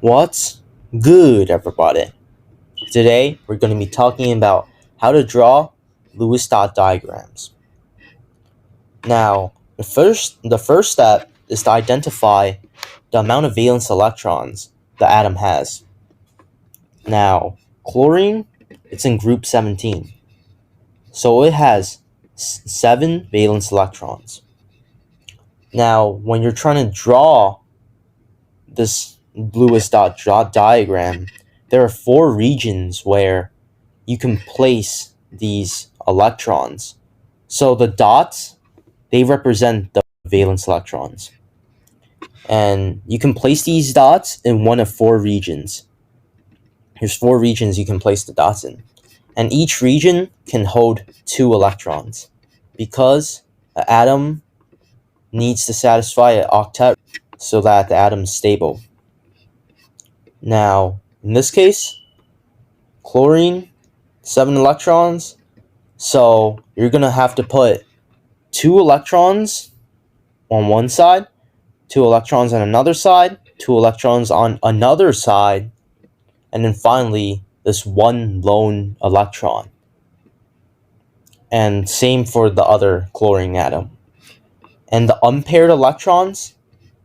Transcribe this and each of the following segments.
What's good, everybody? Today we're going to be talking about how to draw Lewis dot diagrams. Now, the first step is to identify the amount of valence electrons the atom has. Now, chlorine, it's in group 17, so it has 7 valence electrons. Now, when you're trying to draw this Lewis dot diagram, there are 4 regions where you can place these electrons. So the dots, they represent the valence electrons. And you can place these dots in one of 4 regions. There's 4 regions you can place the dots in. And each region can hold 2 electrons. Because an atom needs to satisfy an octet so that the atom is stable. Now, in this case, chlorine, 7 electrons. So you're going to have to put 2 electrons on one side, 2 electrons on another side, 2 electrons on another side, and then finally this one lone electron. And same for the other chlorine atom. And the unpaired electrons,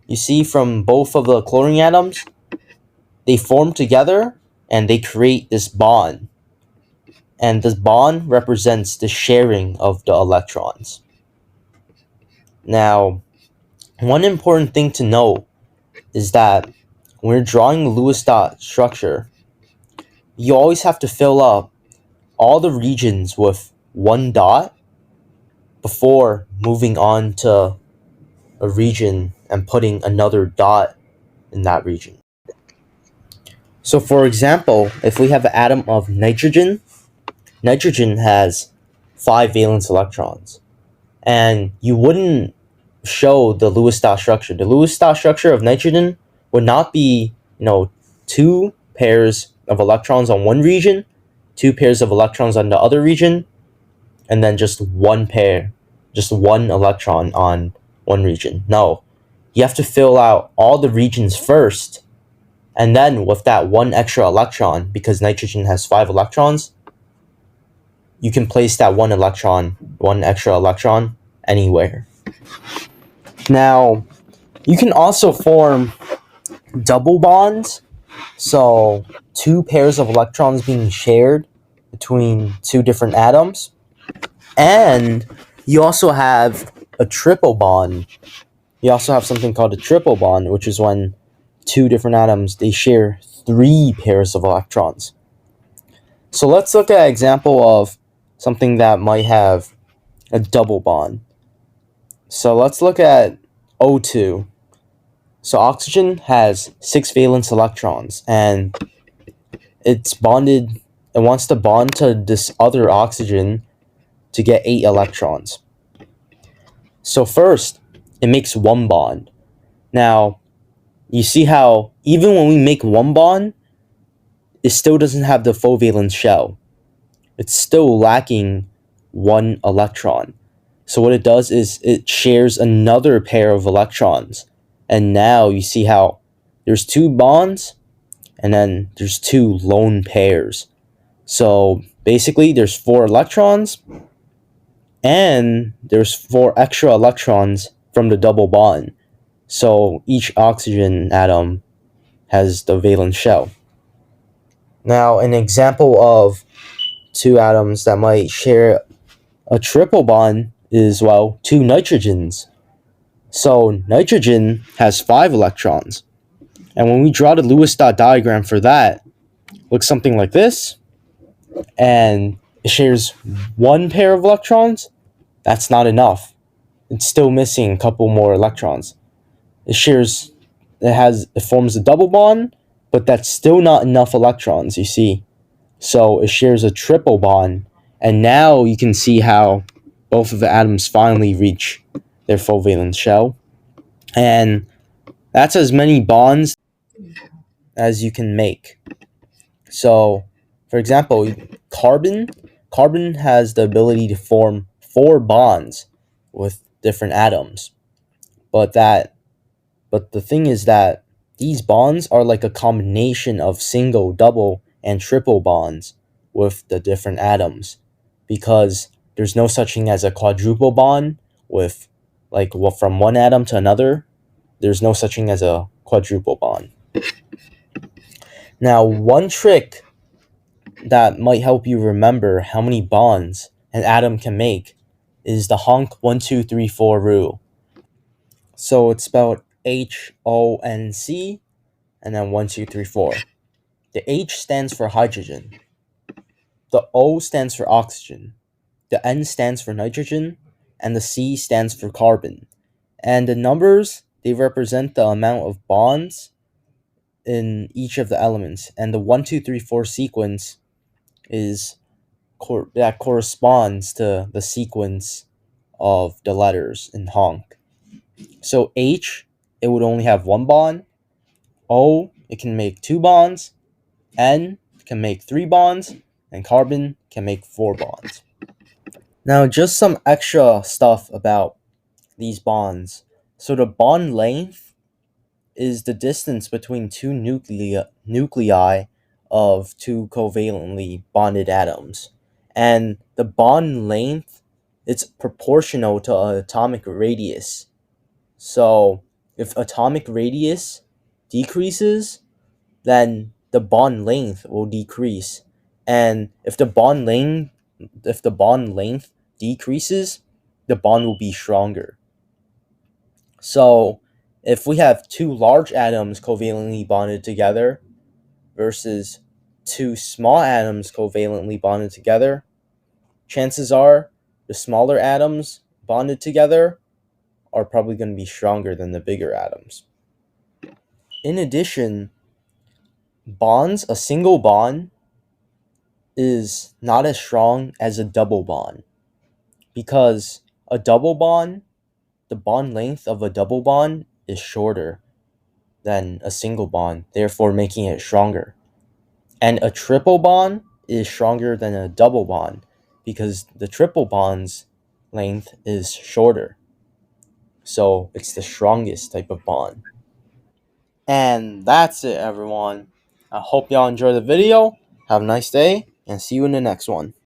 you see from both of the chlorine atoms, they form together and they create this bond. And this bond represents the sharing of the electrons. Now, one important thing to note is that when you're drawing the Lewis dot structure, you always have to fill up all the regions with one dot before moving on to a region and putting another dot in that region. So for example, if we have an atom of nitrogen, nitrogen has 5 valence electrons. And you wouldn't show the Lewis dot structure. The Lewis dot structure of nitrogen would not be, 2 pairs of electrons on one region, 2 pairs of electrons on the other region, and then just one electron on one region. No, you have to fill out all the regions first, and then with that one extra electron, because nitrogen has 5 electrons, you can place that one extra electron anywhere. Now, you can also form double bonds, so 2 pairs of electrons being shared between 2 different atoms. And you also have a triple bond. You also have something called a triple bond, which is when 2 different atoms, they share 3 pairs of electrons. So let's look at an example of something that might have a double bond. So let's look at O2. So oxygen has 6 valence electrons, and it wants to bond to this other oxygen to get 8 electrons. So first, it makes one bond. Now, you see how even when we make one bond, it still doesn't have the full valence shell. It's still lacking 1 electron. So what it does is it shares another pair of electrons. And now you see how there's 2 bonds and then there's 2 lone pairs. So basically there's 4 electrons and there's 4 extra electrons from the double bond. So each oxygen atom has the valence shell. Now, an example of 2 atoms that might share a triple bond is, 2 nitrogens. So nitrogen has 5 electrons. And when we draw the Lewis dot diagram for that, it looks something like this. And it shares 1 pair of electrons. That's not enough. It's still missing a couple more electrons. It forms a double bond, but that's still not enough electrons, you see. So it shares a triple bond. And now you can see how both of the atoms finally reach their full valence shell. And that's as many bonds as you can make. So, for example, carbon has the ability to form 4 bonds with different atoms. But the thing is that These bonds are like a combination of single, double, and triple bonds with the different atoms because there's no such thing as a quadruple bond with from one atom to another. There's no such thing as a quadruple bond. Now, one trick that might help you remember how many bonds an atom can make is the honk 1, 2, 3, 4 rule. So it's spelled HONC and then 1, 2, 3, 4. The H stands for hydrogen, the O stands for oxygen, the N stands for nitrogen, and the C stands for carbon. And the numbers, they represent the amount of bonds in each of the elements. And the 1, 2, 3, 4 sequence is that corresponds to the sequence of the letters in honk. So H, it would only have one bond. O, it can make two bonds. N can make three bonds. And carbon can make four bonds. Now, just some extra stuff about these bonds. So the bond length is the distance between two nuclei of two covalently bonded atoms. And the bond length, it's proportional to atomic radius. So if atomic radius decreases, then the bond length will decrease. And if the bond length decreases, the bond will be stronger. So if we have two large atoms covalently bonded together versus two small atoms covalently bonded together, chances are the smaller atoms bonded together are probably going to be stronger than the bigger atoms. In addition, a single bond is not as strong as a double bond because a double bond, the bond length of a double bond is shorter than a single bond, therefore making it stronger. And a triple bond is stronger than a double bond because the triple bond's length is shorter. So it's the strongest type of bond. And that's it, everyone. I hope y'all enjoy the video. Have a nice day, and see you in the next one.